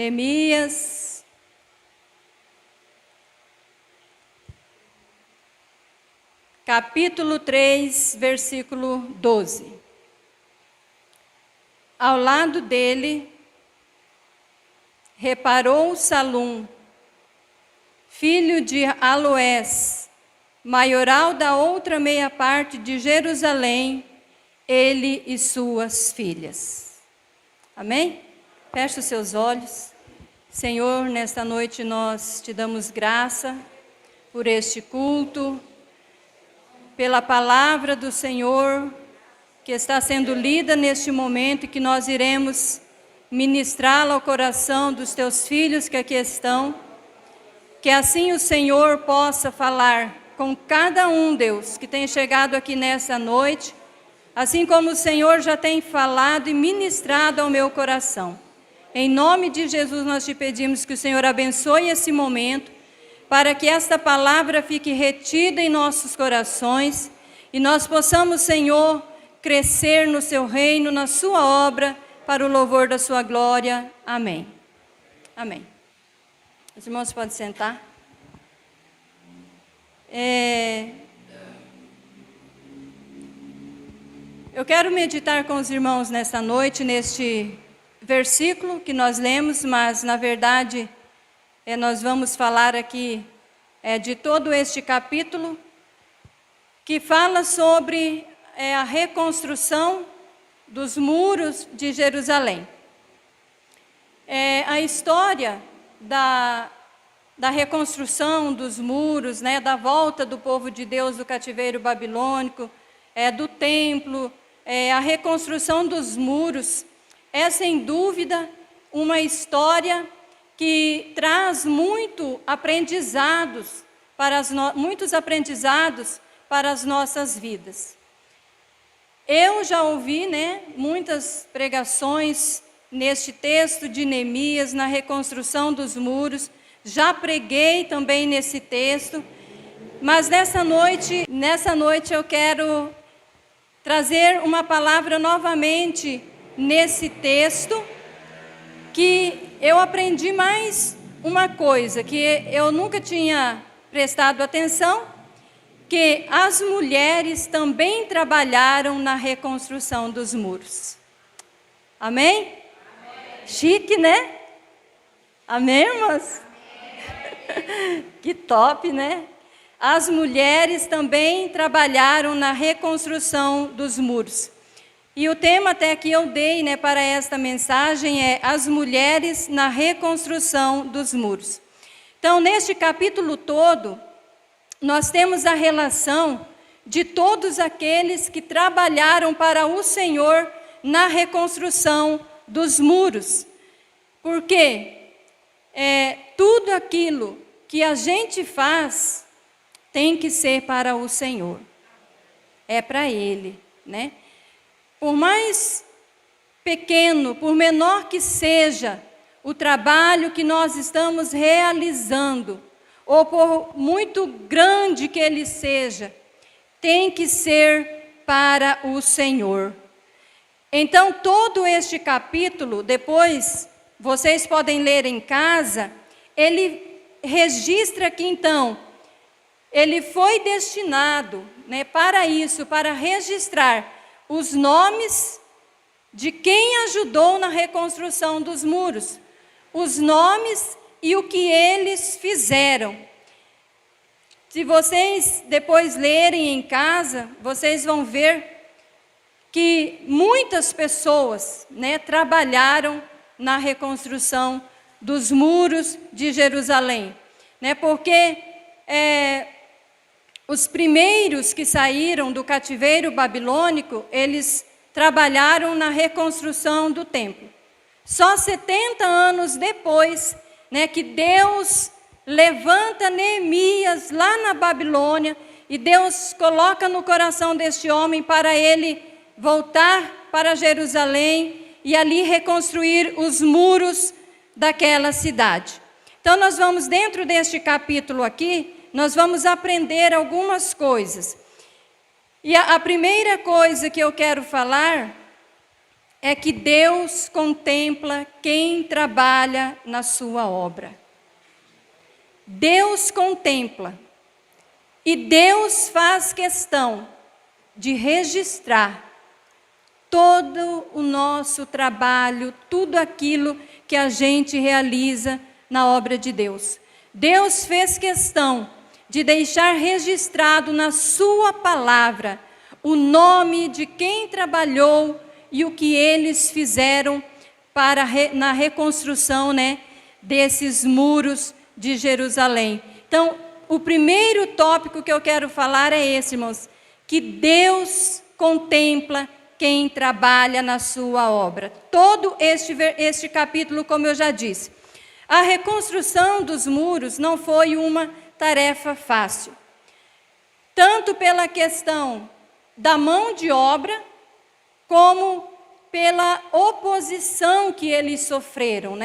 Neemias, capítulo 3, versículo 12. Ao lado dele, reparou Salum, filho de Aloés, maioral da outra meia parte de Jerusalém, ele e suas filhas. Amém? Feche os seus olhos. Senhor, nesta noite nós te damos graça por este culto, pela palavra do Senhor que está sendo lida neste momento e que nós iremos ministrá-la ao coração dos teus filhos que aqui estão. Que assim o Senhor possa falar com cada um, Deus, que tem chegado aqui nessa noite, assim como o Senhor já tem falado e ministrado ao meu coração. Em nome de Jesus nós te pedimos que o Senhor abençoe esse momento, para que esta palavra fique retida em nossos corações e nós possamos, Senhor, crescer no seu reino, na sua obra, para o louvor da sua glória. Amém. Amém. Os irmãos podem sentar. Eu quero meditar com os irmãos nesta noite, neste versículo que nós lemos, mas na verdade nós vamos falar aqui de todo este capítulo, que fala sobre a reconstrução dos muros de Jerusalém. A história da reconstrução dos muros, da volta do povo de Deus do cativeiro babilônico, do templo, a reconstrução dos muros, é sem dúvida uma história que traz muitos aprendizados para as nossas vidas. Eu já ouvi, muitas pregações neste texto de Neemias, na reconstrução dos muros, já preguei também nesse texto, mas nessa noite eu quero trazer uma palavra novamente nesse texto, que eu aprendi mais uma coisa, que eu nunca tinha prestado atenção, que as mulheres também trabalharam na reconstrução dos muros. Amém? Amém. Chique, né? Amém, irmãs? Amém. Que top, né? As mulheres também trabalharam na reconstrução dos muros. E o tema até que eu dei, para esta mensagem é as mulheres na reconstrução dos muros. Então, neste capítulo todo, nós temos a relação de todos aqueles que trabalharam para o Senhor na reconstrução dos muros. Porque tudo aquilo que a gente faz tem que ser para o Senhor. É para Ele, Por mais pequeno, por menor que seja o trabalho que nós estamos realizando, ou por muito grande que ele seja, tem que ser para o Senhor. Então, todo este capítulo, depois, vocês podem ler em casa, ele registra que, então, ele foi destinado, para isso, para registrar os nomes de quem ajudou na reconstrução dos muros, os nomes e o que eles fizeram. Se vocês depois lerem em casa, vocês vão ver que muitas pessoas, trabalharam na reconstrução dos muros de Jerusalém, porque os primeiros que saíram do cativeiro babilônico, eles trabalharam na reconstrução do templo. Só 70 anos depois, que Deus levanta Neemias lá na Babilônia, e Deus coloca no coração deste homem para ele voltar para Jerusalém e ali reconstruir os muros daquela cidade. Então nós vamos, dentro deste capítulo aqui, nós vamos aprender algumas coisas. E a primeira coisa que eu quero falar é que Deus contempla quem trabalha na sua obra. Deus contempla. E Deus faz questão de registrar todo o nosso trabalho, tudo aquilo que a gente realiza na obra de Deus. Deus fez questão de deixar registrado na sua palavra o nome de quem trabalhou e o que eles fizeram na reconstrução, desses muros de Jerusalém. Então, o primeiro tópico que eu quero falar é esse, irmãos, que Deus contempla quem trabalha na sua obra. Todo este capítulo, como eu já disse. A reconstrução dos muros não foi uma tarefa fácil. Tanto pela questão da mão de obra, como pela oposição que eles sofreram,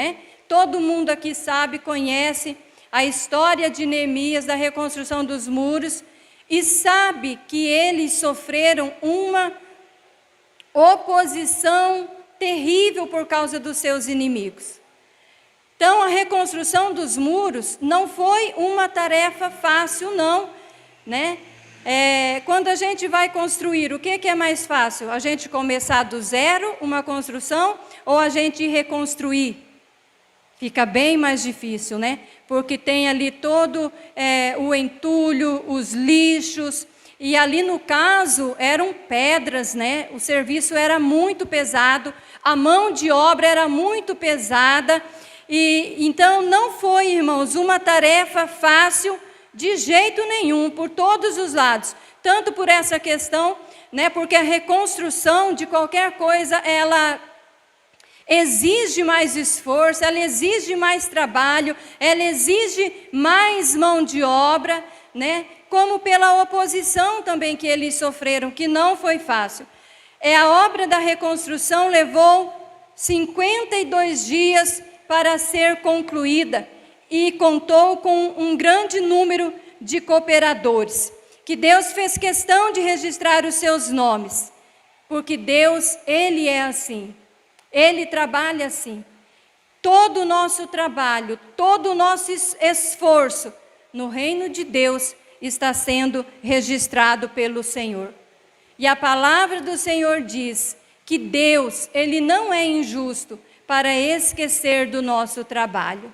Todo mundo aqui sabe, conhece a história de Neemias, da reconstrução dos muros, e sabe que eles sofreram uma oposição terrível por causa dos seus inimigos. Então, a reconstrução dos muros não foi uma tarefa fácil, não, Quando a gente vai construir, o que é mais fácil? A gente começar do zero uma construção ou a gente reconstruir? Fica bem mais difícil, Porque tem ali todo o entulho, os lixos, e ali no caso eram pedras, O serviço era muito pesado, a mão de obra era muito pesada, e então não foi, irmãos, uma tarefa fácil de jeito nenhum, por todos os lados. Tanto por essa questão, porque a reconstrução de qualquer coisa, ela exige mais esforço, ela exige mais trabalho, ela exige mais mão de obra, como pela oposição também que eles sofreram, que não foi fácil. A obra da reconstrução levou 52 dias para ser concluída e contou com um grande número de cooperadores, que Deus fez questão de registrar os seus nomes, porque Deus, Ele é assim. Ele trabalha assim. Todo o nosso trabalho, todo o nosso esforço no reino de Deus está sendo registrado pelo Senhor. E a palavra do Senhor diz que Deus, Ele não é injusto para esquecer do nosso trabalho.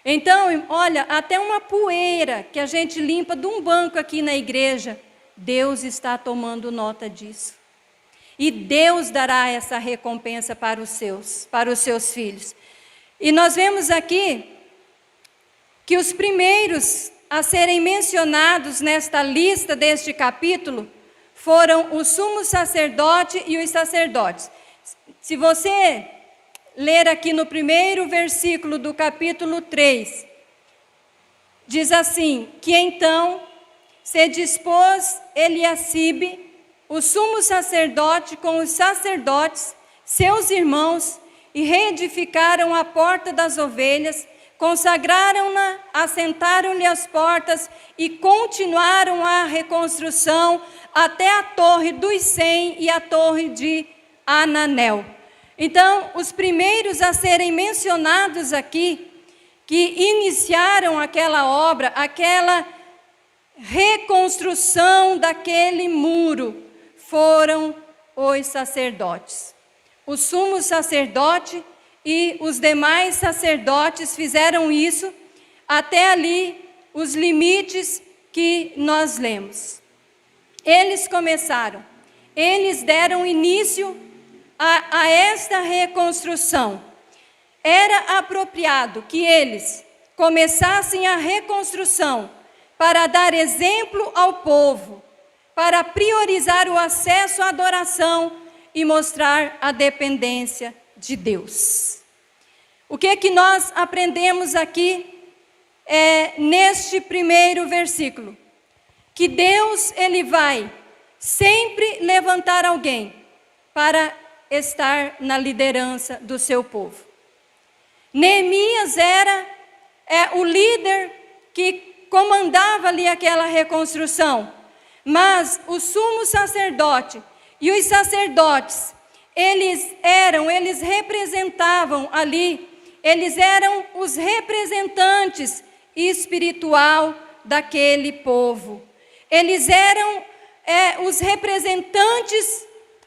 Então, olha, até uma poeira que a gente limpa de um banco aqui na igreja, Deus está tomando nota disso. E Deus dará essa recompensa para os seus filhos. E nós vemos aqui que os primeiros a serem mencionados nesta lista deste capítulo foram o sumo sacerdote e os sacerdotes. Se você ler aqui no primeiro versículo do capítulo 3, diz assim, que então se dispôs Eliacibe, o sumo sacerdote, com os sacerdotes, seus irmãos, e reedificaram a porta das ovelhas, consagraram-na, assentaram-lhe as portas e continuaram a reconstrução até a torre dos 100 e a torre de Ananel. Então, os primeiros a serem mencionados aqui, que iniciaram aquela obra, aquela reconstrução daquele muro, foram os sacerdotes. O sumo sacerdote e os demais sacerdotes fizeram isso até ali, os limites que nós lemos. Eles começaram, eles deram início a esta reconstrução. Era apropriado que eles começassem a reconstrução para dar exemplo ao povo, para priorizar o acesso à adoração e mostrar a dependência de Deus. O que é que nós aprendemos aqui neste primeiro versículo? Que Deus, Ele vai sempre levantar alguém para estar na liderança do seu povo. Neemias era o líder que comandava ali aquela reconstrução, mas o sumo sacerdote e os sacerdotes, eles representavam ali, eles eram os representantes espiritual daquele povo. Eles eram os representantes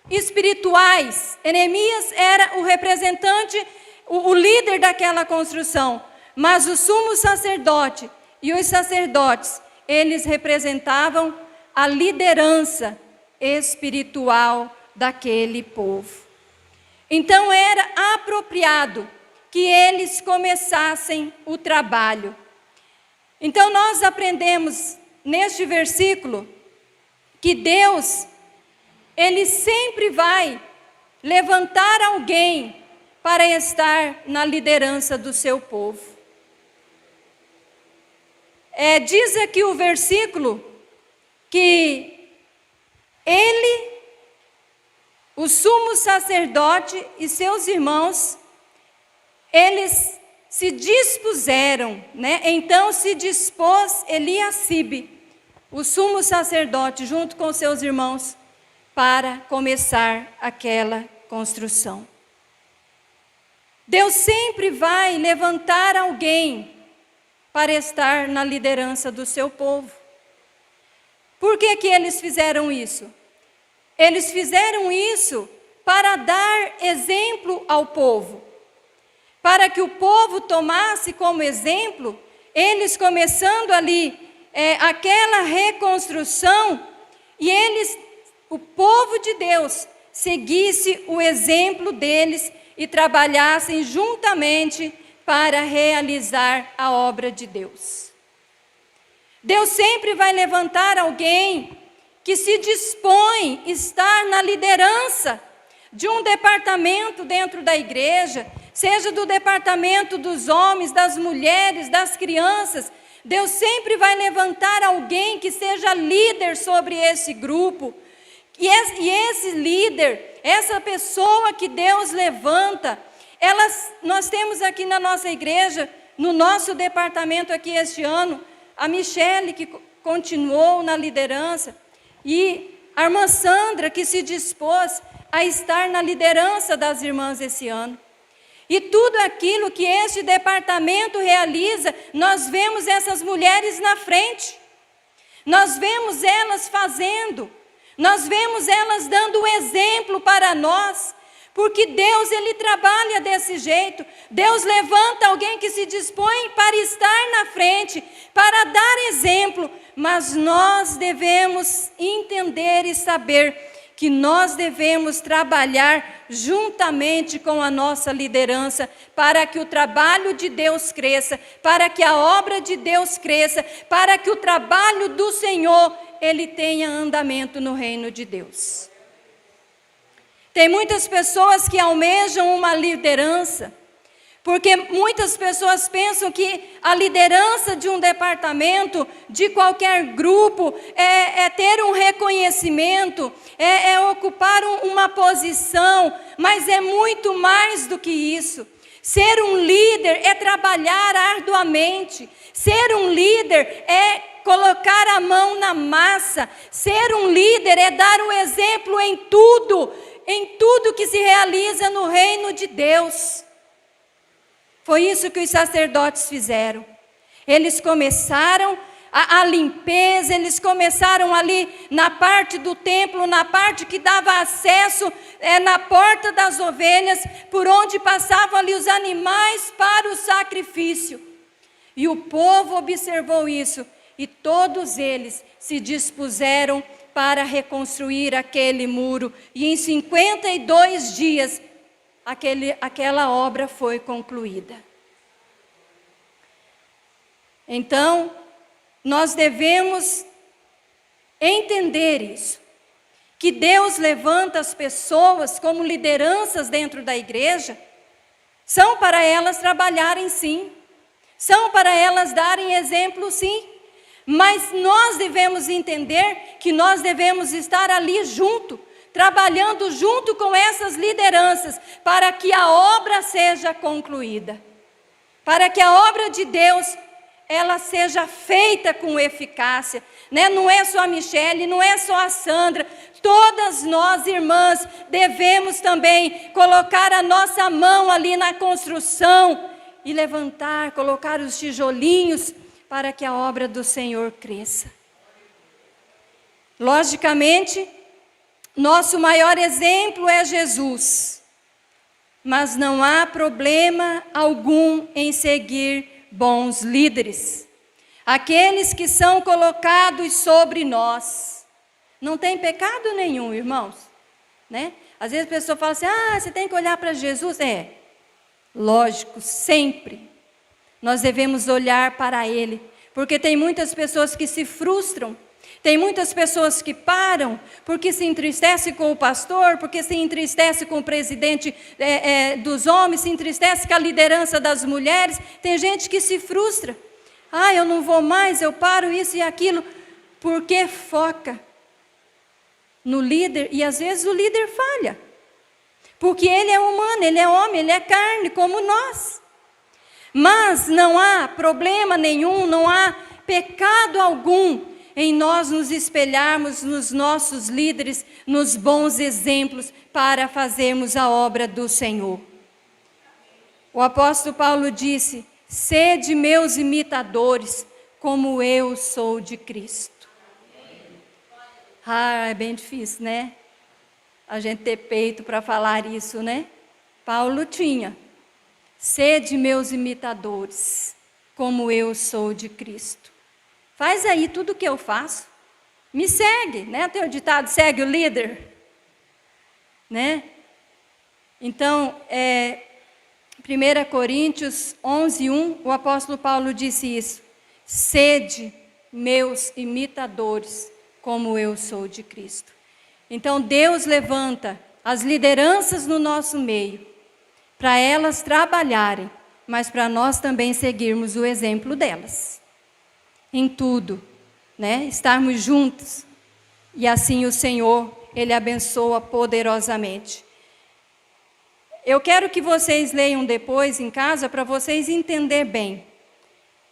espirituais. Neemias era o representante, o líder daquela construção. Mas o sumo sacerdote e os sacerdotes, eles representavam a liderança espiritual daquele povo. Então era apropriado que eles começassem o trabalho. Então nós aprendemos neste versículo que Deus, Ele sempre vai levantar alguém para estar na liderança do seu povo. Diz aqui o versículo que ele, o sumo sacerdote e seus irmãos, eles se dispuseram, né? Então se dispôs Eliacibe, o sumo sacerdote, junto com seus irmãos, para começar aquela construção. Deus sempre vai levantar alguém para estar na liderança do seu povo. Por que que eles fizeram isso? Eles fizeram isso para dar exemplo ao povo. Para que o povo tomasse como exemplo, eles começando ali aquela reconstrução, e o povo de Deus, seguisse o exemplo deles e trabalhassem juntamente para realizar a obra de Deus. Deus sempre vai levantar alguém que se dispõe a estar na liderança de um departamento dentro da igreja, seja do departamento dos homens, das mulheres, das crianças. Deus sempre vai levantar alguém que seja líder sobre esse grupo. E esse líder, essa pessoa que Deus levanta, nós temos aqui na nossa igreja, no nosso departamento aqui este ano, a Michele, que continuou na liderança, e a irmã Sandra, que se dispôs a estar na liderança das irmãs esse ano. E tudo aquilo que este departamento realiza, nós vemos essas mulheres na frente, nós vemos elas fazendo, nós vemos elas dando exemplo para nós, porque Deus, Ele trabalha desse jeito. Deus levanta alguém que se dispõe para estar na frente, para dar exemplo, mas nós devemos entender e saber que nós devemos trabalhar juntamente com a nossa liderança, para que o trabalho de Deus cresça, para que a obra de Deus cresça, para que o trabalho do Senhor, ele tenha andamento no reino de Deus. Tem muitas pessoas que almejam uma liderança, porque muitas pessoas pensam que a liderança de um departamento, de qualquer grupo, é ter um reconhecimento, é ocupar uma posição, mas é muito mais do que isso. Ser um líder é trabalhar arduamente, ser um líder é colocar a mão na massa, ser um líder é dar um exemplo em tudo que se realiza no reino de Deus. Foi isso que os sacerdotes fizeram. Eles começaram a limpeza, eles começaram ali na parte do templo, na parte que dava acesso, na porta das ovelhas, por onde passavam ali os animais para o sacrifício. E o povo observou isso, e todos eles se dispuseram para reconstruir aquele muro, e em 52 dias, aquela obra foi concluída. Então, nós devemos entender isso, que Deus levanta as pessoas como lideranças dentro da igreja, são para elas trabalharem sim, são para elas darem exemplo sim, mas nós devemos entender que nós devemos estar ali junto, trabalhando junto com essas lideranças, para que a obra seja concluída, para que a obra de Deus, ela seja feita com eficácia, né? Não é só a Michele, não é só a Sandra, Todas nós, irmãs, devemos também colocar a nossa mão ali na construção e levantar, colocar os tijolinhos para que a obra do Senhor cresça. Logicamente, nosso maior exemplo é Jesus, mas não há problema algum em seguir bons líderes, aqueles que são colocados sobre nós. Não tem pecado nenhum, irmãos, né? Às vezes a pessoa fala assim, você tem que olhar para Jesus. Lógico, sempre nós devemos olhar para Ele, porque tem muitas pessoas que se frustram, tem muitas pessoas que param, porque se entristece com o pastor, porque se entristece com o presidente dos homens, se entristece com a liderança das mulheres. Tem gente que se frustra, eu não vou mais, eu paro isso e aquilo, porque foca no líder, e às vezes o líder falha, porque ele é humano, ele é homem, ele é carne como nós. Mas não há problema nenhum, não há pecado algum em nós nos espelharmos nos nossos líderes, nos bons exemplos, para fazermos a obra do Senhor. O apóstolo Paulo disse, sede meus imitadores, como eu sou de Cristo. É bem difícil, né? A gente ter peito para falar isso, né? Paulo tinha. Sede meus imitadores, como eu sou de Cristo. Faz aí tudo o que eu faço. Me segue, né? Tem o ditado, segue o líder. Né? Então, 1 Coríntios 11:1, o apóstolo Paulo disse isso. Sede meus imitadores, como eu sou de Cristo. Então, Deus levanta as lideranças no nosso meio, para elas trabalharem, mas para nós também seguirmos o exemplo delas. Em tudo, né? Estarmos juntos. E assim o Senhor, Ele abençoa poderosamente. Eu quero que vocês leiam depois em casa, para vocês entenderem bem,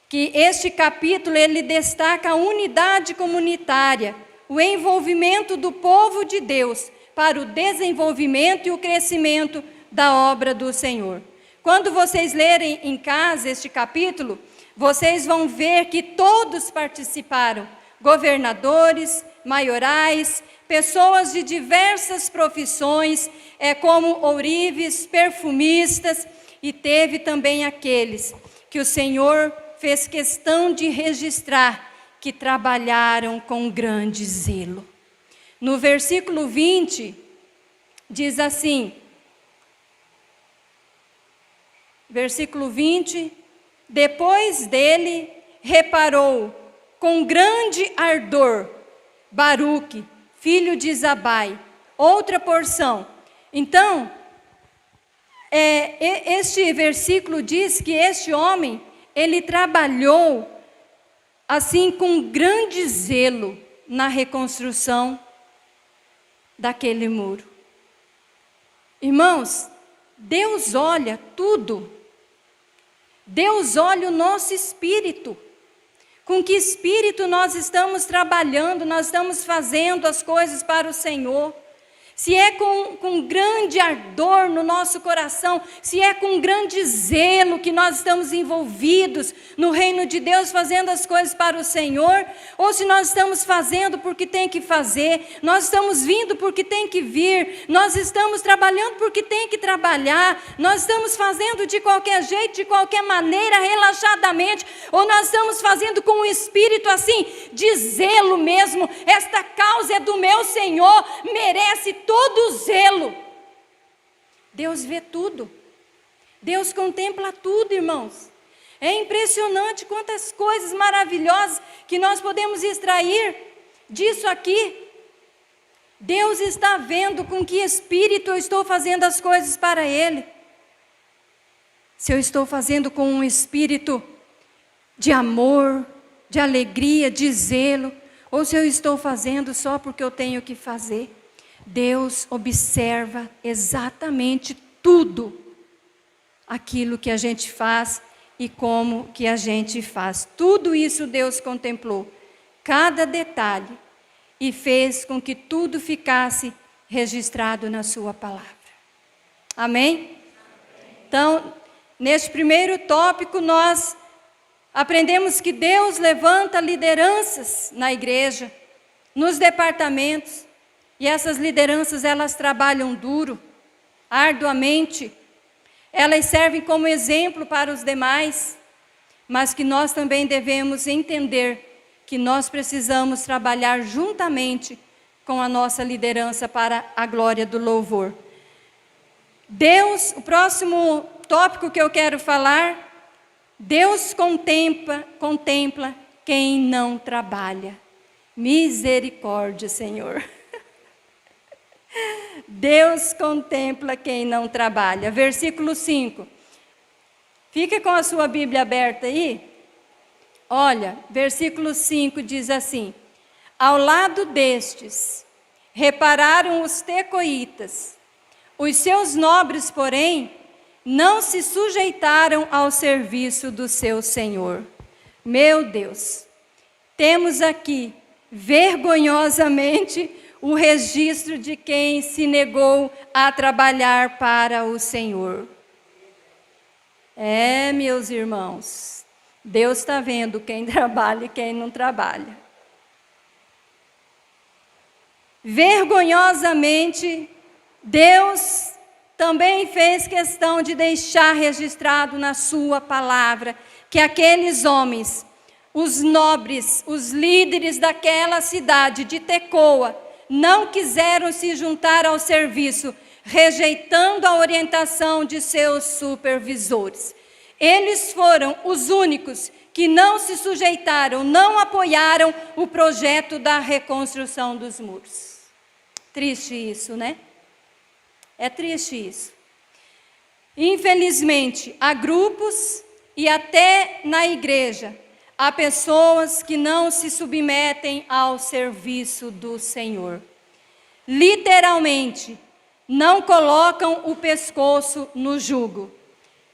que este capítulo, ele destaca a unidade comunitária, o envolvimento do povo de Deus, para o desenvolvimento e o crescimento da obra do Senhor. Quando vocês lerem em casa este capítulo, vocês vão ver que todos participaram, governadores, maiorais, pessoas de diversas profissões, como ourives, perfumistas, e teve também aqueles que o Senhor fez questão de registrar, que trabalharam com grande zelo. No versículo 20, diz assim, versículo 20, depois dele reparou com grande ardor Baruque, filho de Zabai, outra porção. Então, este versículo diz que este homem, ele trabalhou assim com grande zelo na reconstrução daquele muro. Irmãos, Deus olha tudo. Deus olha o nosso espírito. Com que espírito nós estamos trabalhando, nós estamos fazendo as coisas para o Senhor. Se é com grande ardor no nosso coração, se é com grande zelo que nós estamos envolvidos no reino de Deus, fazendo as coisas para o Senhor, ou se nós estamos fazendo porque tem que fazer, nós estamos vindo porque tem que vir, nós estamos trabalhando porque tem que trabalhar, nós estamos fazendo de qualquer jeito, de qualquer maneira, relaxadamente, ou nós estamos fazendo com um espírito assim, de zelo mesmo, esta causa é do meu Senhor, merece todo o zelo. Deus vê tudo. Deus contempla tudo, irmãos. É impressionante quantas coisas maravilhosas que nós podemos extrair disso aqui. Deus está vendo com que espírito eu estou fazendo as coisas para Ele. Se eu estou fazendo com um espírito de amor, de alegria, de zelo, ou se eu estou fazendo só porque eu tenho que fazer. Deus observa exatamente tudo aquilo que a gente faz e como que a gente faz. Tudo isso Deus contemplou, cada detalhe. e fez com que tudo ficasse registrado na sua palavra. Amém? Então, neste primeiro tópico, nós aprendemos que Deus levanta lideranças na igreja, nos departamentos, e essas lideranças, elas trabalham duro, arduamente, elas servem como exemplo para os demais, mas que nós também devemos entender que nós precisamos trabalhar juntamente com a nossa liderança para a glória do louvor. Deus, o próximo tópico que eu quero falar, Deus contempla quem não trabalha. Misericórdia, Senhor. Deus contempla quem não trabalha. Versículo 5. Fica com a sua Bíblia aberta aí. Olha, versículo 5 diz assim: ao lado destes, repararam os tecoitas. Os seus nobres, porém, não se sujeitaram ao serviço do seu senhor. Meu Deus, temos aqui, vergonhosamente, o registro de quem se negou a trabalhar para o Senhor. Meus irmãos, Deus está vendo quem trabalha e quem não trabalha. Vergonhosamente, Deus também fez questão de deixar registrado na sua palavra que aqueles homens, os nobres, os líderes daquela cidade de Tecoa, não quiseram se juntar ao serviço, rejeitando a orientação de seus supervisores. Eles foram os únicos que não se sujeitaram, não apoiaram o projeto da reconstrução dos muros. Triste isso, né? É triste isso. Infelizmente, há grupos e até na igreja, há pessoas que não se submetem ao serviço do Senhor. Literalmente, não colocam o pescoço no jugo.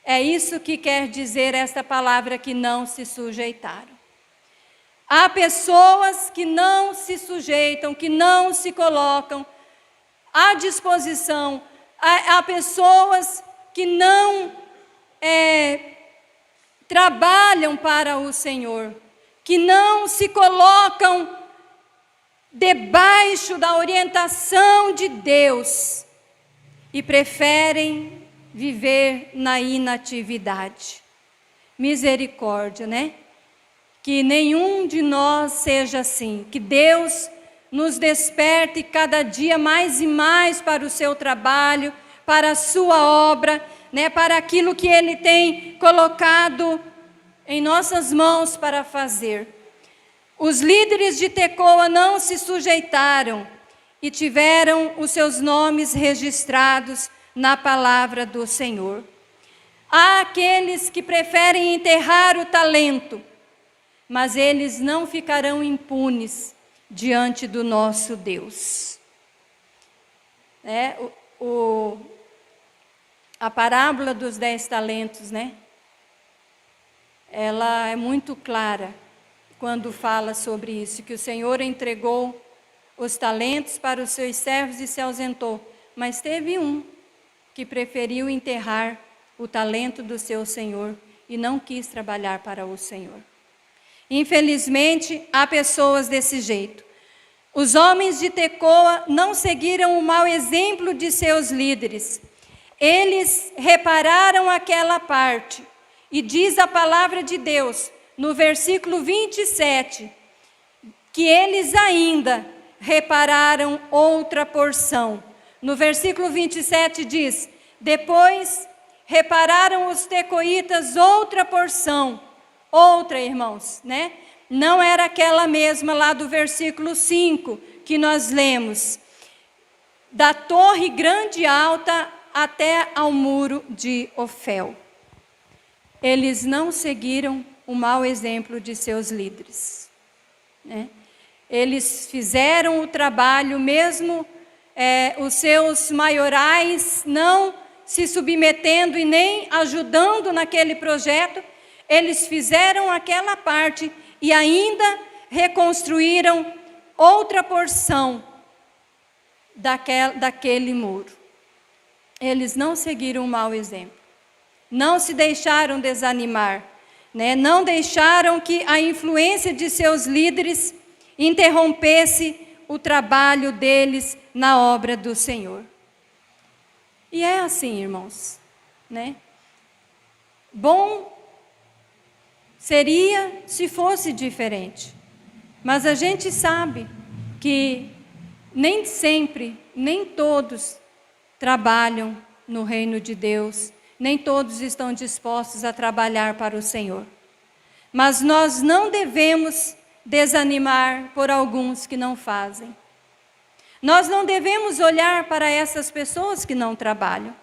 É isso que quer dizer esta palavra, que não se sujeitaram. Há pessoas que não se sujeitam, que não se colocam à disposição. Há pessoas que não trabalham para o Senhor, que não se colocam debaixo da orientação de Deus e preferem viver na inatividade. Misericórdia, né? Que nenhum de nós seja assim, que Deus nos desperte cada dia mais e mais para o seu trabalho, para a sua obra, né, para aquilo que Ele tem colocado em nossas mãos para fazer. Os líderes de Tecoa não se sujeitaram e tiveram os seus nomes registrados na palavra do Senhor. Há aqueles que preferem enterrar o talento, mas eles não ficarão impunes diante do nosso Deus. A parábola dos 10 talentos, né? Ela é muito clara quando fala sobre isso, que o Senhor entregou os talentos para os seus servos e se ausentou. Mas teve um que preferiu enterrar o talento do seu Senhor e não quis trabalhar para o Senhor. Infelizmente, há pessoas desse jeito. Os homens de Tecoa não seguiram o mau exemplo de seus líderes. Eles repararam aquela parte. E diz a palavra de Deus, no versículo 27, que eles ainda repararam outra porção. No versículo 27 diz: depois repararam os tecoitas outra porção. Outra, irmãos, né? Não era aquela mesma lá do versículo 5 que nós lemos. Da torre grande e alta até ao muro de Ofel. Eles não seguiram o mau exemplo de seus líderes, né? Eles fizeram o trabalho, mesmo os seus maiorais não se submetendo e nem ajudando naquele projeto, eles fizeram aquela parte e ainda reconstruíram outra porção daquele muro. Eles não seguiram um mau exemplo, não se deixaram desanimar, né? Não deixaram que a influência de seus líderes interrompesse o trabalho deles na obra do Senhor. E é assim, irmãos, né? Bom seria se fosse diferente, mas a gente sabe que nem sempre, nem todos trabalham no reino de Deus, nem todos estão dispostos a trabalhar para o Senhor. Mas nós não devemos desanimar por alguns que não fazem. Nós não devemos olhar para essas pessoas que não trabalham.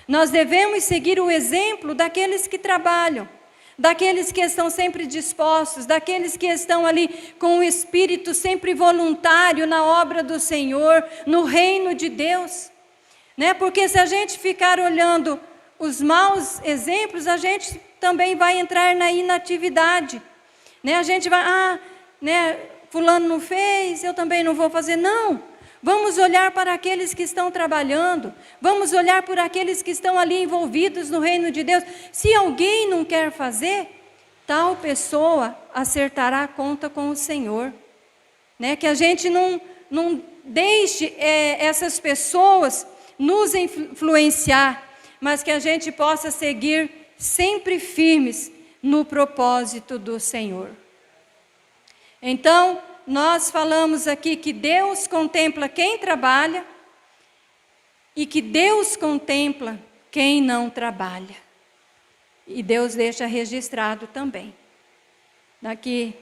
Nós devemos seguir o exemplo daqueles que trabalham, daqueles que estão sempre dispostos, daqueles que estão ali com o espírito sempre voluntário na obra do Senhor, no reino de Deus, né? Porque se a gente ficar olhando os maus exemplos, a gente também vai entrar na inatividade, né? A gente vai, né, fulano não fez, eu também não vou fazer. Não, vamos olhar para aqueles que estão trabalhando, vamos olhar por aqueles que estão ali envolvidos no reino de Deus. Se alguém não quer fazer, tal pessoa acertará a conta com o Senhor, né? Que a gente não deixe essas pessoas nos influenciar, mas que a gente possa seguir sempre firmes no propósito do Senhor. Então, nós falamos aqui que Deus contempla quem trabalha e que Deus contempla quem não trabalha. E Deus deixa registrado também, para que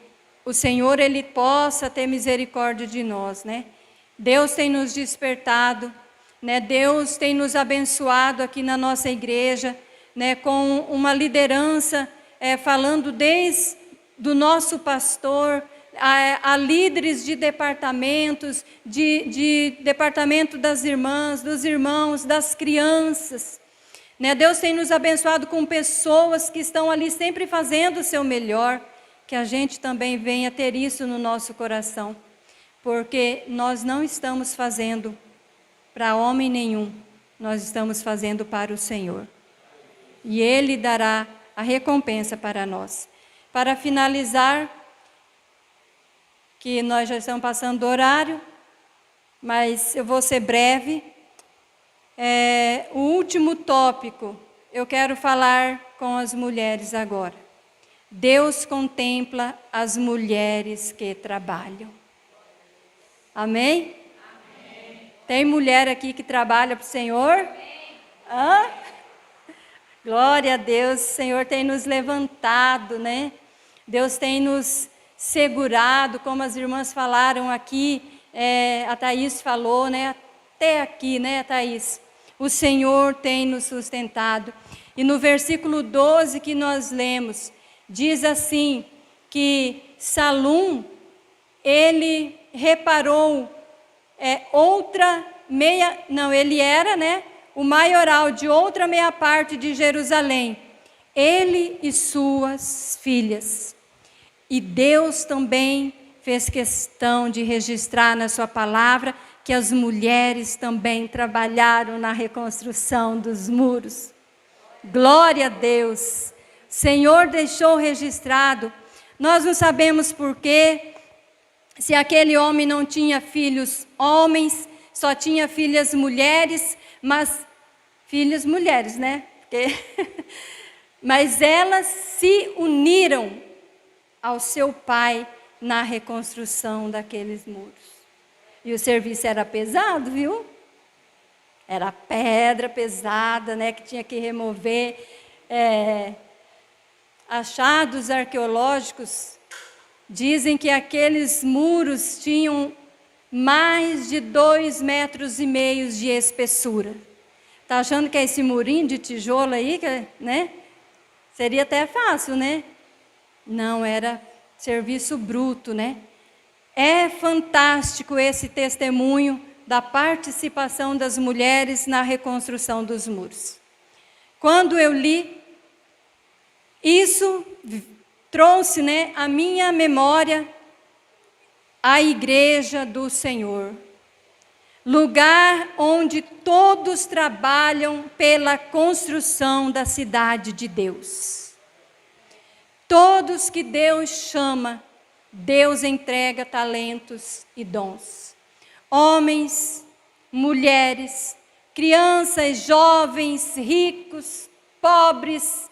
o Senhor, Ele possa ter misericórdia de nós, né? Deus tem nos despertado, né? Deus tem nos abençoado aqui na nossa igreja, né? Com uma liderança, falando desde do nosso pastor, a líderes de departamentos, de departamento das irmãs, dos irmãos, das crianças, né? Deus tem nos abençoado com pessoas que estão ali sempre fazendo o seu melhor, que a gente também venha ter isso no nosso coração, porque nós não estamos fazendo para homem nenhum, nós estamos fazendo para o Senhor, e Ele dará a recompensa para nós. Para finalizar, que nós já estamos passando do horário, mas eu vou ser breve. O último tópico, eu quero falar com as mulheres agora. Deus contempla as mulheres que trabalham. Amém? Amém. Tem mulher aqui que trabalha para o Senhor? Hã? Glória a Deus, o Senhor tem nos levantado, né? Deus tem nos segurado, como as irmãs falaram aqui, a Thaís falou, né? Até aqui, né, Thaís? O Senhor tem nos sustentado. E no versículo 12 que nós lemos, diz assim, que Salum, ele reparou ele era, né, o maioral de outra meia parte de Jerusalém, ele e suas filhas. E Deus também fez questão de registrar na sua palavra que as mulheres também trabalharam na reconstrução dos muros. Glória a Deus! O Senhor deixou registrado. Nós não sabemos porquê, se aquele homem não tinha filhos homens, só tinha filhas mulheres, mas filhas mulheres, né? Mas elas se uniram ao seu pai na reconstrução daqueles muros. E o serviço era pesado, viu? Era pedra pesada, né, que tinha que remover. Achados arqueológicos dizem que aqueles muros tinham mais de 2,5 metros de espessura. Está achando que é esse murinho de tijolo aí, né? Seria até fácil, né? Não, era serviço bruto, né? É fantástico esse testemunho da participação das mulheres na reconstrução dos muros. Quando eu li, isso trouxe, né, à minha memória a igreja do Senhor, lugar onde todos trabalham pela construção da cidade de Deus. Todos que Deus chama, Deus entrega talentos e dons. Homens, mulheres, crianças, jovens, ricos, pobres,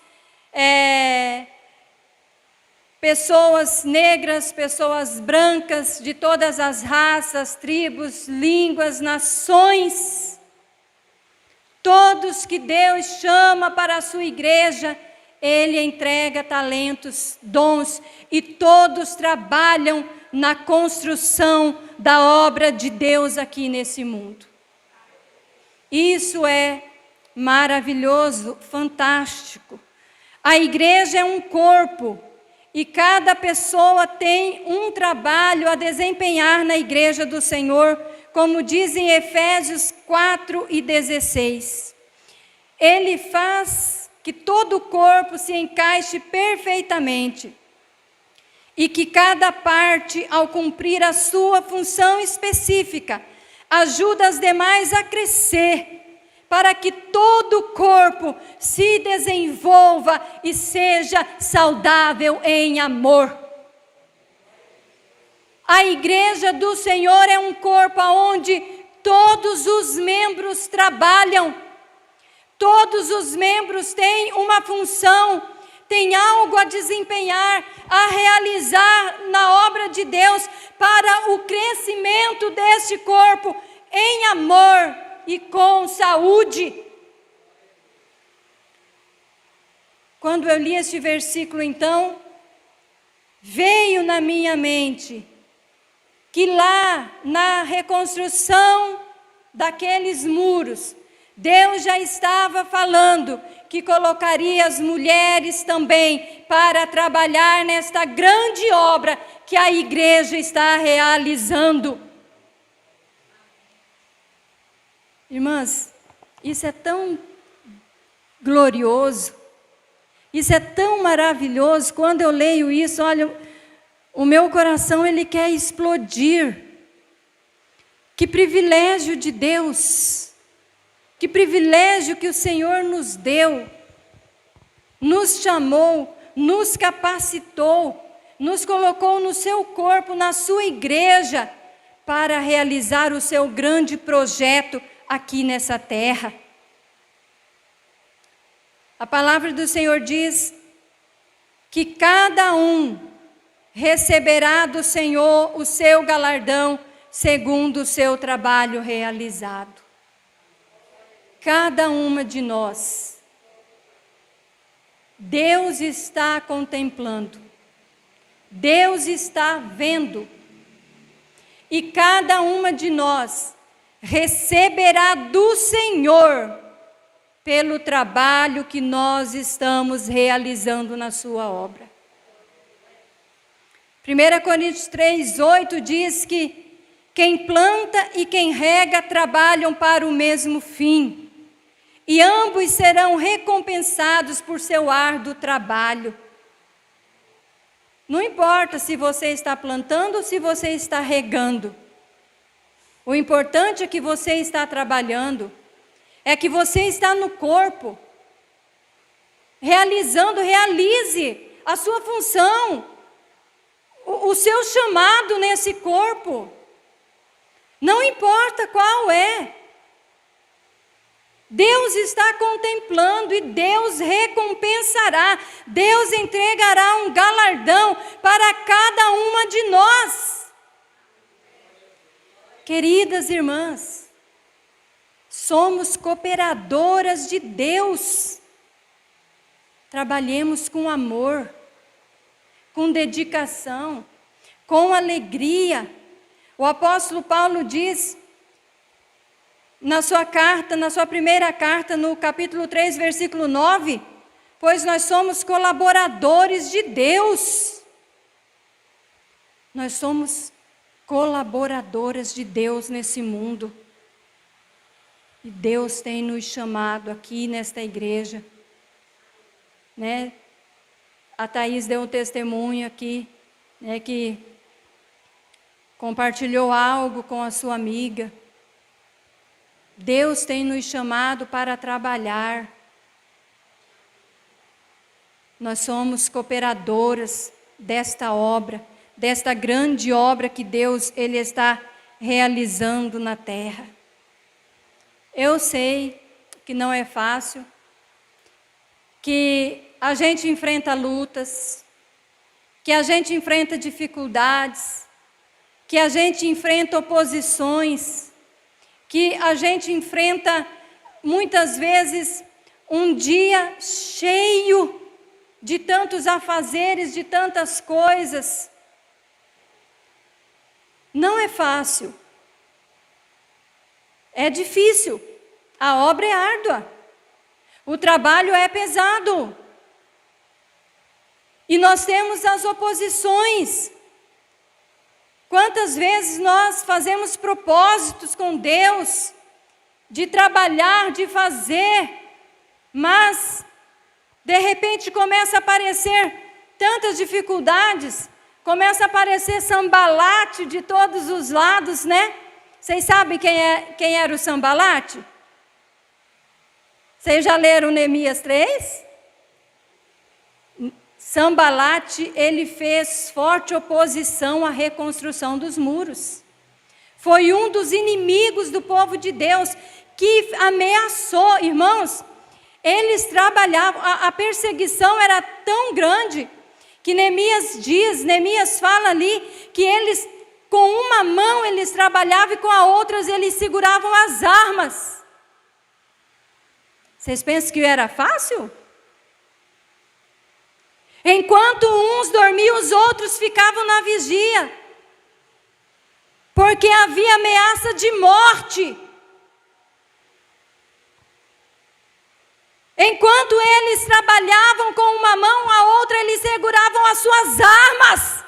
pessoas negras, pessoas brancas, de todas as raças, tribos, línguas, nações. Todos que Deus chama para a sua igreja, Ele entrega talentos, dons, e todos trabalham na construção da obra de Deus aqui nesse mundo. Isso é maravilhoso, fantástico. A igreja é um corpo, e cada pessoa tem um trabalho a desempenhar na igreja do Senhor, como diz em Efésios 4:16. Ele faz que todo o corpo se encaixe perfeitamente, e que cada parte, ao cumprir a sua função específica, ajuda as demais a crescer, para que todo o corpo se desenvolva e seja saudável em amor. A igreja do Senhor é um corpo onde todos os membros trabalham, todos os membros têm uma função, têm algo a desempenhar, a realizar na obra de Deus, para o crescimento deste corpo em amor e com saúde. Quando eu li este versículo, então, veio na minha mente que lá na reconstrução daqueles muros, Deus já estava falando que colocaria as mulheres também para trabalhar nesta grande obra que a igreja está realizando. Irmãs, isso é tão glorioso, isso é tão maravilhoso. Quando eu leio isso, olha, o meu coração ele quer explodir. Que privilégio de Deus, que privilégio que o Senhor nos deu, nos chamou, nos capacitou, nos colocou no seu corpo, na sua igreja, para realizar o seu grande projeto aqui nessa terra. A palavra do Senhor diz que cada um receberá do Senhor o seu galardão segundo o seu trabalho realizado. Cada uma de nós, Deus está contemplando, Deus está vendo, e cada uma de nós receberá do Senhor pelo trabalho que nós estamos realizando na sua obra. 1 Coríntios 3:8 diz que quem planta e quem rega trabalham para o mesmo fim, e ambos serão recompensados por seu árduo trabalho. Não importa se você está plantando ou se você está regando. O importante é que você está trabalhando, é que você está no corpo, realize a sua função, o seu chamado nesse corpo. Não importa qual é. Deus está contemplando e Deus recompensará, Deus entregará um galardão para cada uma de nós. Queridas irmãs, somos cooperadoras de Deus. Trabalhemos com amor, com dedicação, com alegria. O apóstolo Paulo diz na sua primeira carta, no capítulo 3, versículo 9, pois nós somos colaboradores de Deus. Nós somos colaboradoras de Deus nesse mundo. E Deus tem nos chamado aqui nesta igreja, né? A Thaís deu um testemunho aqui, né, que compartilhou algo com a sua amiga. Deus tem nos chamado para trabalhar. Nós somos cooperadoras desta obra, desta grande obra que Deus ele está realizando na terra. Eu sei que não é fácil, que a gente enfrenta lutas, que a gente enfrenta dificuldades, que a gente enfrenta oposições, que a gente enfrenta muitas vezes um dia cheio de tantos afazeres, de tantas coisas. Não é fácil. É difícil. A obra é árdua. O trabalho é pesado. E nós temos as oposições. Quantas vezes nós fazemos propósitos com Deus de trabalhar, de fazer, mas de repente começa a aparecer tantas dificuldades, começa a aparecer sambalate de todos os lados, né? Vocês sabem quem era o Sambalate? Vocês já leram Neemias 3? Sambalate, ele fez forte oposição à reconstrução dos muros. Foi um dos inimigos do povo de Deus que ameaçou, irmãos. Eles trabalhavam, a perseguição era tão grande que Neemias fala ali que eles, com uma mão eles trabalhavam e com a outra eles seguravam as armas. Vocês pensam que era fácil? Enquanto uns dormiam, os outros ficavam na vigia, porque havia ameaça de morte. Enquanto eles trabalhavam com uma mão, a outra eles seguravam as suas armas.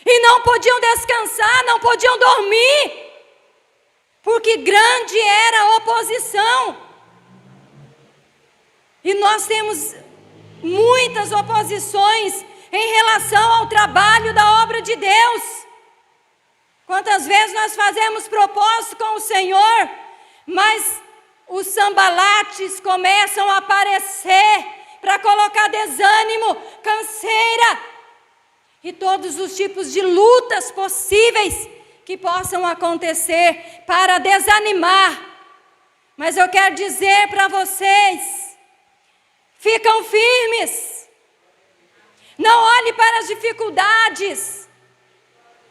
E não podiam descansar, não podiam dormir, porque grande era a oposição. E nós temos muitas oposições em relação ao trabalho da obra de Deus. Quantas vezes nós fazemos propósito com o Senhor, mas os sambalates começam a aparecer para colocar desânimo, canseira e todos os tipos de lutas possíveis que possam acontecer para desanimar. Mas eu quero dizer para vocês, ficam firmes, não olhe para as dificuldades.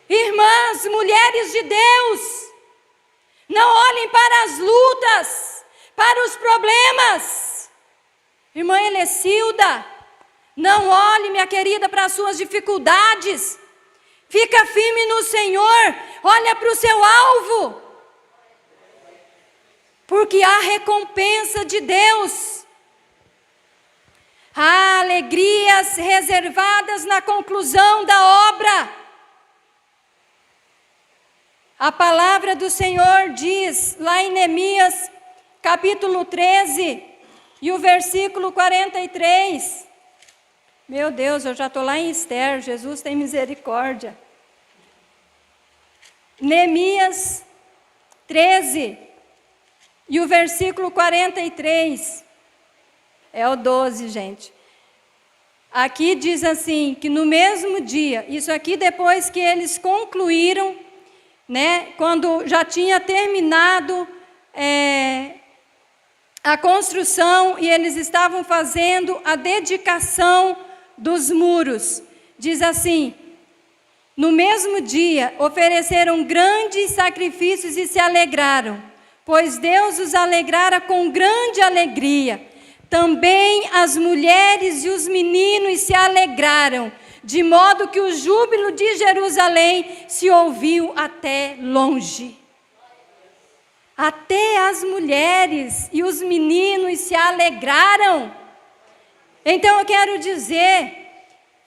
Irmãs, mulheres de Deus, não olhem para as lutas, para os problemas. Irmã Elecilda, não olhe, minha querida, para as suas dificuldades. Fica firme no Senhor, olha para o seu alvo, porque há recompensa de Deus. Há alegrias reservadas na conclusão da obra. A palavra do Senhor diz, lá em Neemias, capítulo 13, e o versículo 43. Meu Deus, eu já estou lá em Esther, Jesus tem misericórdia. Neemias 13, e o versículo 43. É o 12, gente. Aqui diz assim, que no mesmo dia, isso aqui depois que eles concluíram, né, quando já tinha terminado a construção e eles estavam fazendo a dedicação dos muros. Diz assim, no mesmo dia ofereceram grandes sacrifícios e se alegraram, pois Deus os alegrara com grande alegria. Também as mulheres e os meninos se alegraram, de modo que o júbilo de Jerusalém se ouviu até longe. Até as mulheres e os meninos se alegraram. Então eu quero dizer,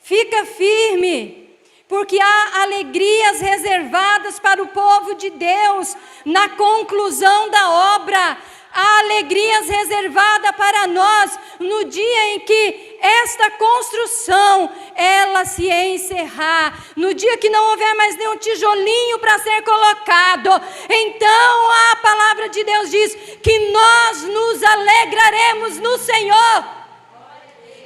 fica firme, porque há alegrias reservadas para o povo de Deus na conclusão da obra. Há alegrias reservadas para nós no dia em que esta construção, ela se encerrar, no dia que não houver mais nenhum tijolinho para ser colocado, então a palavra de Deus diz que nós nos alegraremos no Senhor,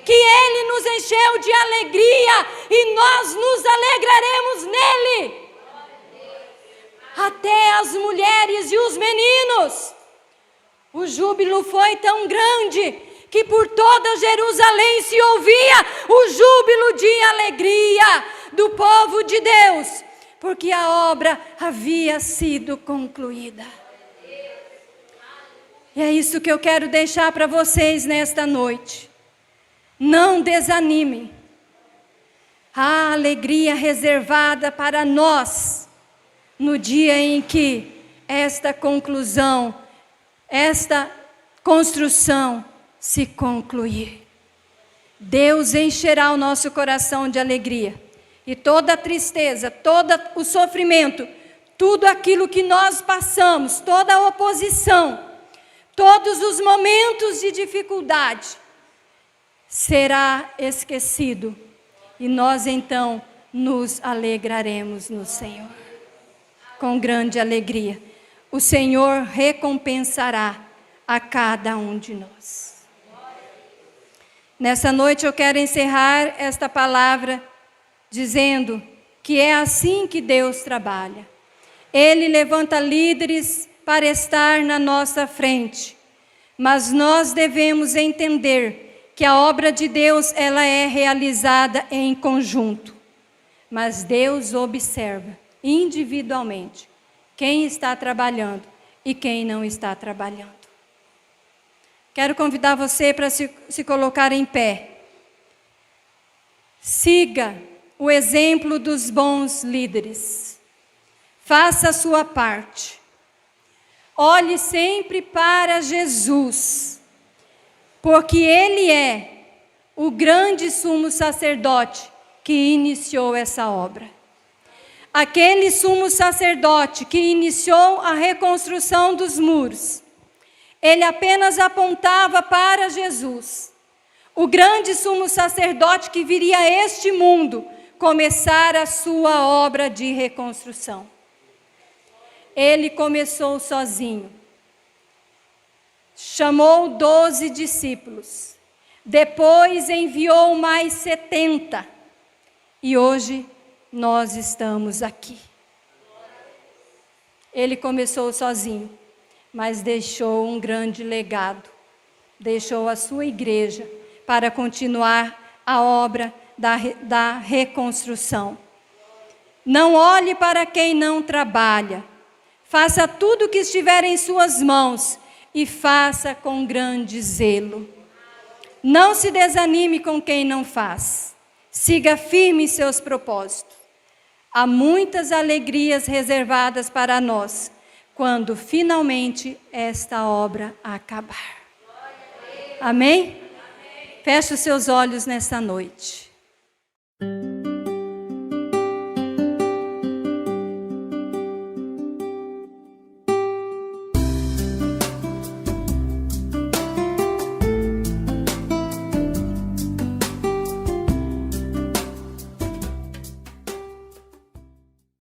que Ele nos encheu de alegria e nós nos alegraremos nele. Até as mulheres e os meninos. O júbilo foi tão grande que por toda Jerusalém se ouvia o júbilo de alegria do povo de Deus, porque a obra havia sido concluída. E é isso que eu quero deixar para vocês nesta noite. Não desanimem. Há alegria reservada para nós no dia em que esta conclusão, esta construção se concluir. Deus encherá o nosso coração de alegria. E toda a tristeza, todo o sofrimento, tudo aquilo que nós passamos, toda a oposição, todos os momentos de dificuldade, será esquecido. E nós então nos alegraremos no Senhor. Com grande alegria. O Senhor recompensará a cada um de nós. Nessa noite eu quero encerrar esta palavra dizendo que é assim que Deus trabalha. Ele levanta líderes para estar na nossa frente, mas nós devemos entender que a obra de Deus ela é realizada em conjunto, mas Deus observa individualmente quem está trabalhando e quem não está trabalhando. Quero convidar você para se colocar em pé. Siga o exemplo dos bons líderes. Faça a sua parte. Olhe sempre para Jesus, porque Ele é o grande sumo sacerdote que iniciou essa obra. Aquele sumo sacerdote que iniciou a reconstrução dos muros, ele apenas apontava para Jesus, o grande sumo sacerdote que viria a este mundo começar a sua obra de reconstrução. Ele começou sozinho, chamou 12 discípulos, depois enviou mais 70, e hoje nós estamos aqui. Ele começou sozinho, mas deixou um grande legado. Deixou a sua igreja para continuar a obra da reconstrução. Não olhe para quem não trabalha. Faça tudo o que estiver em suas mãos e faça com grande zelo. Não se desanime com quem não faz. Siga firme em seus propósitos. Há muitas alegrias reservadas para nós, quando finalmente esta obra acabar. Amém? Feche os seus olhos nesta noite.